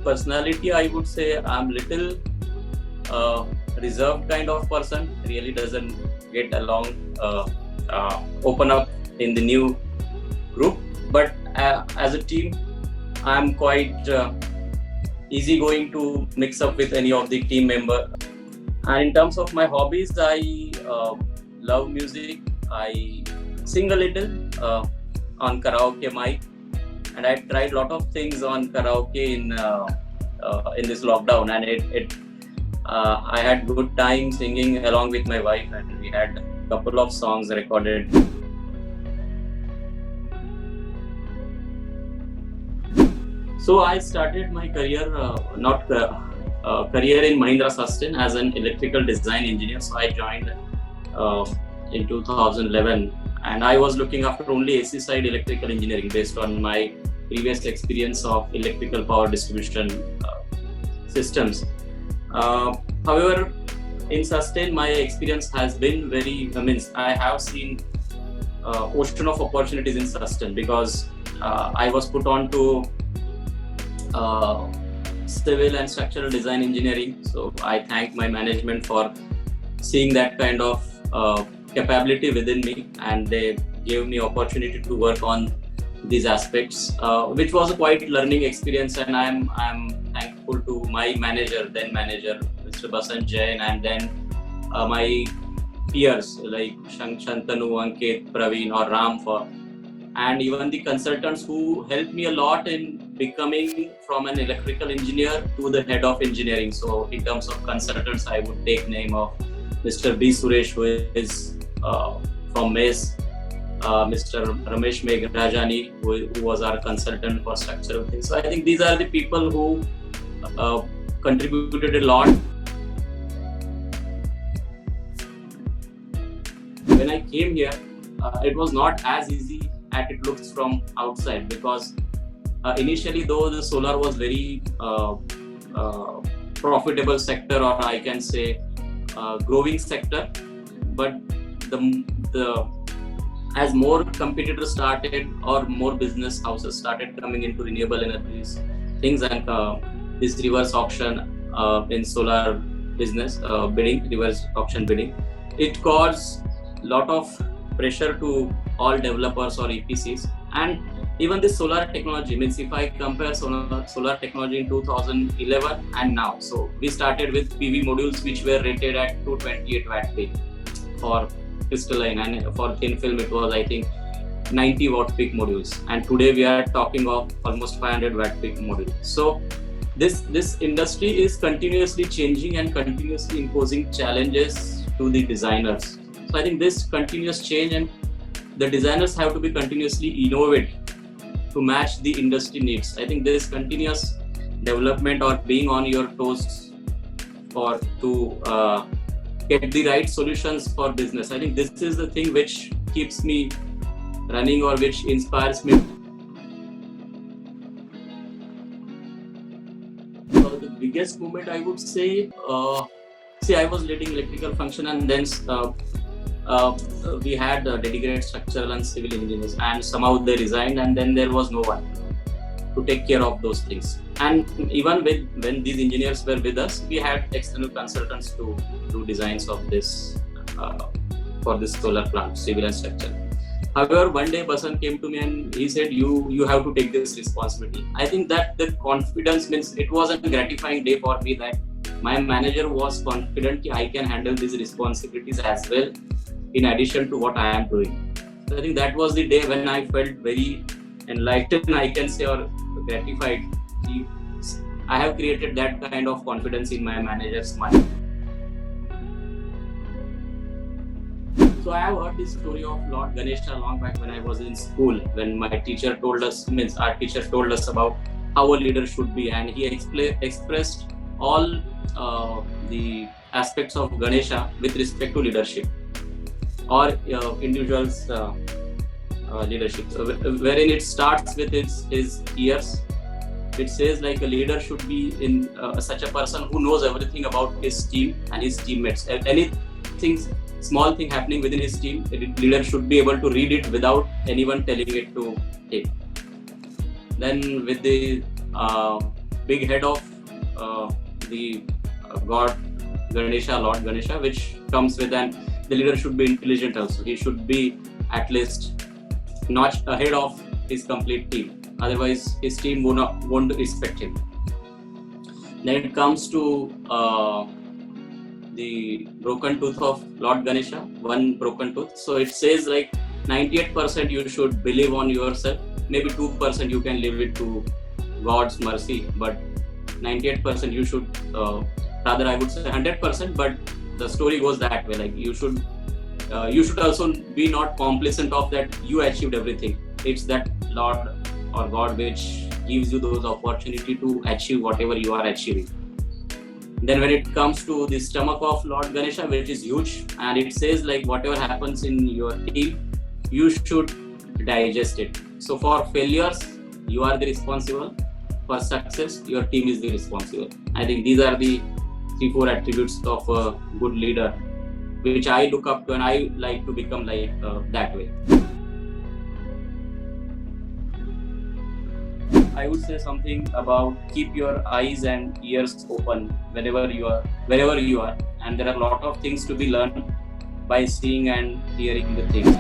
personality, I would say I'm little reserved kind of person. Really doesn't get along, open up in the new group. But as a team, I'm quite easygoing to mix up with any of the team member. And in terms of my hobbies, I love music. I sing a little on karaoke mic, and I tried a lot of things on karaoke in this lockdown, and I had good time singing along with my wife, and we had a couple of songs recorded. So I started my career, career in Mahindra Sustain as an electrical design engineer. So I joined in 2011, and I was looking after only AC side electrical engineering based on my previous experience of electrical power distribution systems. However, in Sustain, my experience has been I have seen ocean of opportunities in Sustain, because I was put on to civil and structural design engineering. So I thank my management for seeing that kind of capability within me, and they gave me opportunity to work on these aspects, which was a quite learning experience. And I'm thankful to my then manager, Mr. Basant Jain, and then my peers like Shantanu, Ankit, Praveen, or Ram, and even the consultants who helped me a lot in becoming from an electrical engineer to the head of engineering. So in terms of consultants, I would take name of Mr. B. Suresh, who is from MES, Mr. Ramesh Meghrajani, who was our consultant for structural things. So I think these are the people who contributed a lot. When I came here, it was not as easy as it looks from outside, because initially, though the solar was very profitable sector, or I can say growing sector, but as more competitors started, or more business houses started coming into renewable energies things, and this reverse auction in solar business reverse auction bidding, it caused a lot of pressure to all developers or EPCs. And even this solar technology, means if I compare solar technology in 2011 and now, so we started with PV modules which were rated at 228 watt peak for crystalline, and for thin film it was, I think, 90 watt peak modules, and today we are talking of almost 500 watt peak modules. So this industry is continuously changing and continuously imposing challenges to the designers. So I think this continuous change, and the designers have to be continuously innovate to match the industry needs. I think this continuous development, or being on your toes to get the right solutions for business, I think this is the thing which keeps me running, or which inspires me. So the biggest moment, I would say, I was leading electrical function, and then we had dedicated structural and civil engineers, and somehow they resigned, and then there was no one to take care of those things. And even when these engineers were with us, we had external consultants to do designs of this for this solar plant, civil and structural. However, one day Basant came to me and he said, you have to take this responsibility. I think that the confidence, means it was a gratifying day for me, that my manager was confident that I can handle these responsibilities as well, in addition to what I am doing. So I think that was the day when I felt very enlightened, I can say, or gratified. I have created that kind of confidence in my manager's mind. So I have heard this story of Lord Ganesha long back when I was in school, when my teacher told us, our teacher told us about how a leader should be, and he expressed all the aspects of Ganesha with respect to leadership, or individuals' leadership. So, wherein it starts with his ears. It says like a leader should be in such a person who knows everything about his team and his teammates. Anything, small thing happening within his team, the leader should be able to read it without anyone telling it to him. Then with the big head of the God Ganesha, Lord Ganesha, which comes with the leader should be intelligent also. He should be at least notch ahead of his complete team. Otherwise, his team won't respect him. Then it comes to the broken tooth of Lord Ganesha, one broken tooth. So it says like 98% you should believe on yourself. Maybe 2% you can leave it to God's mercy, but 98% you should, rather I would say 100%. But the story goes that way. Like you should also be not complacent of that you achieved everything. It's that Lord or God which gives you those opportunity to achieve whatever you are achieving. Then when it comes to the stomach of Lord Ganesha, which is huge, and it says like whatever happens in your team, you should digest it. So for failures, you are the responsible. For success, your team is the responsible. I think these are the 3-4 attributes of a good leader, which I look up to, and I like to become like that way. I would say something about keep your eyes and ears open wherever you are, and there are a lot of things to be learned by seeing and hearing the things.